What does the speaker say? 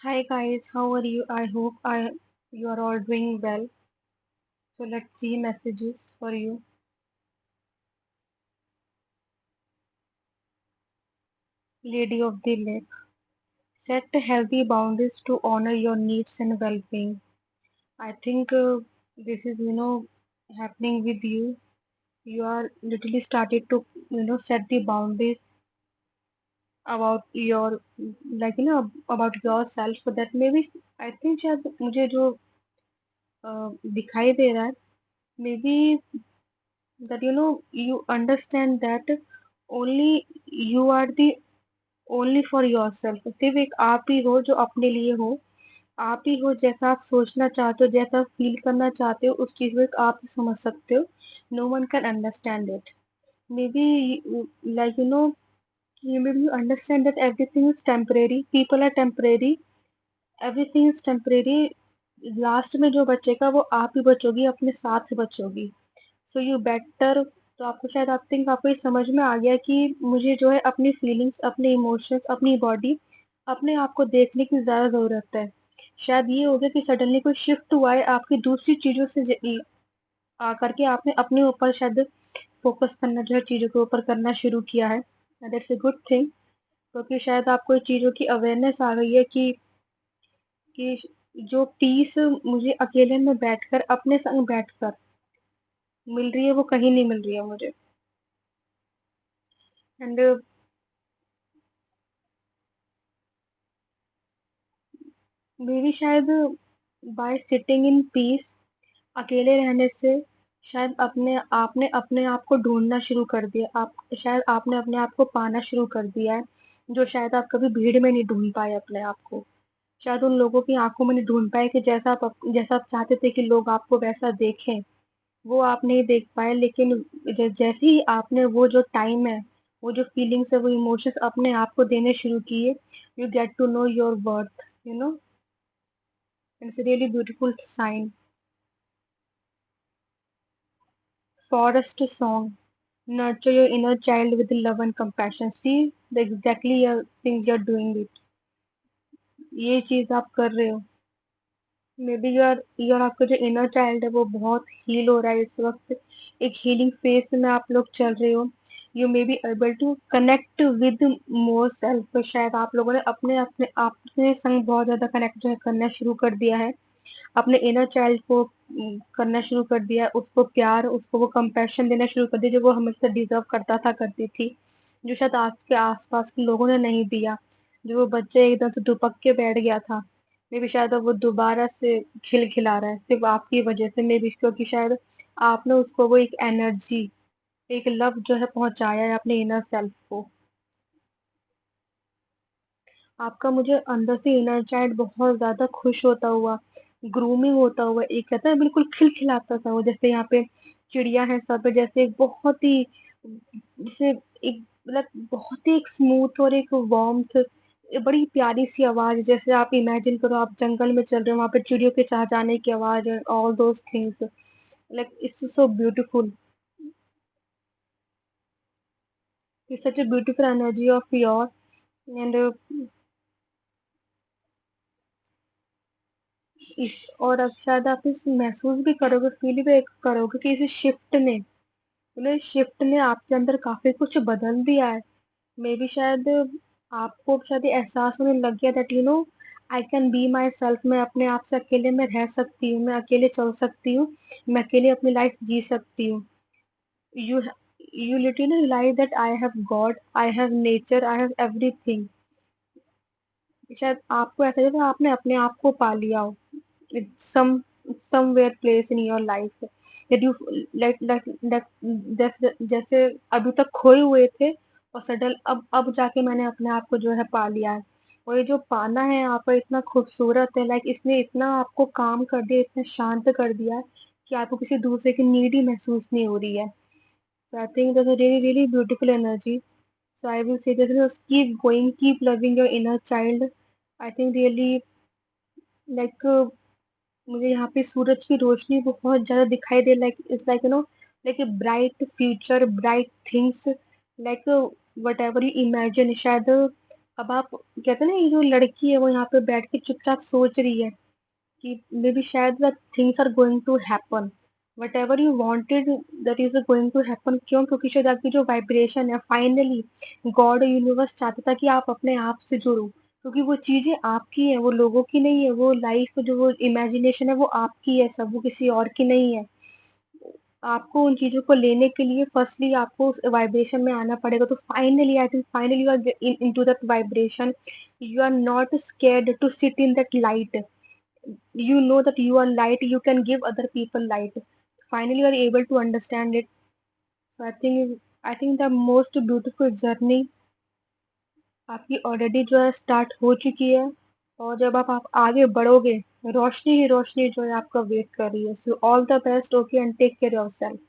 Hi guys, how are you? I hope you are all doing well. So let's see messages for you. Lady of the Lake. Set healthy boundaries to honor your needs and well-being. I think this is happening with you. You are literally started to set the boundaries about your about yourself. So that maybe I think शायद मुझे जो दिखाई दे रहा है maybe that you understand that only you are the only for yourself सिर्फ एक आप ही हो जो अपने लिए हो आप ही हो जैसा आप सोचना चाहते हो जैसा आप फील करना चाहते हो उस चीज को एक आप ही समझ सकते हो no one can understand it maybe like maybe you understand that everything is temporary people are temporary everything is temporary last में जो बचेगा वो आप ही बचोगी अपने साथ बचोगी सो यू बेटर तो आपको शायद आप थिंक आपको ये समझ में आ गया कि मुझे जो है अपनी फीलिंग्स अपने इमोशंस अपनी बॉडी अपने आप को देखने की ज्यादा जरूरत है शायद ये हो गया कि सडनली कोई शिफ्ट हुआ है आपकी दूसरी चीजों से आकर के आपने अपने ऊपर शायद फोकस करना जो है चीजों के ऊपर करना शुरू किया है दैट्स अ गुड थिंग क्योंकि शायद आपको चीजों की अवेयरनेस आ गई है कि जो पीस मुझे अकेले में बैठकर अपने संग बैठकर मिल रही है वो कहीं नहीं मिल रही है मुझे एंड मे बी शायद बाय सिटिंग इन पीस अकेले रहने से शायद अपने आपने अपने आप को ढूंढना शुरू कर दिया आप शायद आपने अपने आप को पाना शुरू कर दिया है जो शायद आप कभी भीड़ में नहीं ढूंढ पाए अपने आप को शायद उन लोगों की आंखों में नहीं ढूंढ पाए कि जैसा आप चाहते थे कि लोग आपको वैसा देखें वो आप नहीं देख पाए लेकिन जैसे ही आपने वो जो टाइम है वो जो फीलिंग्स है वो इमोशंस अपने आप को देने शुरू किए you get to know your worth you know it's really beautiful sign forest song. Nurture your inner child with love and compassion. See the exactly your things you're doing it. ये चीज आप कर रहे हो मे बी योर आपका जो inner child है वो बहुत हील हो रहा है इस वक्त एक हीलिंग फेज में आप लोग चल रहे हो you may be able to connect with more self शायद आप लोगों ने अपने अपने आपने संग बहुत ज्यादा कनेक्ट जो है करना शुरू कर दिया है अपने इनर चाइल्ड को करना शुरू कर दिया उसको प्यार उसको वो कंपैशन देना शुरू कर दिया जो वो हमेशा डिजर्व करता था करती थी जो शायद आज के आसपास के लोगों ने नहीं दिया जो वो बच्चे एकदम से दुपक के बैठ गया था मे बी शायद अब वो दोबारा से खिलखिला रहा है सिर्फ आपकी वजह से मे बी क्योंकि शायद आपने उसको वो एक एनर्जी एक लव जो है पहुंचाया है अपने इनर सेल्फ को आपका मुझे अंदर से इनर चाइल्ड बहुत ज्यादा खुश होता हुआ ग्रूमिंग होता हुआ एक कहता है बिल्कुल खिलखिलाता था वो जैसे यहाँ पे चिड़िया है सब पे जैसे एक बहुत ही जैसे एक मतलब बहुत ही एक स्मूथ और एक वार्मथ बड़ी प्यारी सी आवाज जैसे आप इमेजिन करो आप जंगल में चल रहे हो वहां पे चिड़ियों के चहचहाने की आवाज है all those things like it's so beautiful it's such a beautiful energy of your and और अब शायद आप इस महसूस भी करोगे फील भी करोगे कि इस शिफ्ट ने मतलब इस शिफ्ट ने आपके अंदर काफी कुछ बदल दिया है मे बी शायद आपको शायद ये एहसास होने लग गया that I can be my self मैं अपने आप से अकेले में रह सकती हूँ मैं अकेले चल सकती हूँ मैं अकेले अपनी लाइफ जी सकती हूँ you you literally realise that I have God I have nature I have everything शायद आपको ऐसा लगे आपने अपने आप को पा लिया हो some somewhere place in your life that you like जैसे अभी तक खोए हुए थे और सडन अब जाके मैंने अपने आप को जो है पा लिया है और ये जो पाना है यहाँ पर इतना खूबसूरत है लाइक इसने इतना आपको काम कर दिया इतना शांत कर दिया है कि आपको किसी दूसरे की नीड ही महसूस नहीं हो रही है so I think that's a really really beautiful energy so I will say that keep going keep loving your inner child I think really like मुझे यहाँ पे सूरज की रोशनी बहुत ज्यादा दिखाई they like it's like like a bright future bright things like what ever you imagine शायद अब आप कहते हैं ना, ये जो लड़की है वो यहाँ पे बैठ के चुपचाप सोच रही है कि मे बी शायद the things are going to happen, whatever you wanted that is going to happen. क्यों? क्योंकि शायद आपकी जो वाइब्रेशन है फाइनली गॉड यूनिवर्स चाहता था कि आप अपने आप से जुड़ो, क्योंकि वो चीजें आपकी है, वो लोगों की नहीं है। वो लाइफ जो वो इमेजिनेशन है वो आपकी है, सब वो किसी और की नहीं है। आपको उन चीजों को लेने के लिए फर्स्टली आपको उस वाइब्रेशन में आना पड़ेगा। तो finally I think finally you are into that vibration. You are not scared to sit in that light. You know that you are light, you can give other people light. Finally you are able to understand it. So I think the most beautiful journey आपकी already जो है start हो चुकी है। और जब आप आगे बढ़ोगे, रोशनी ही रोशनी जो है आपका वेट कर रही है। So all the best. Okay, and take care your self.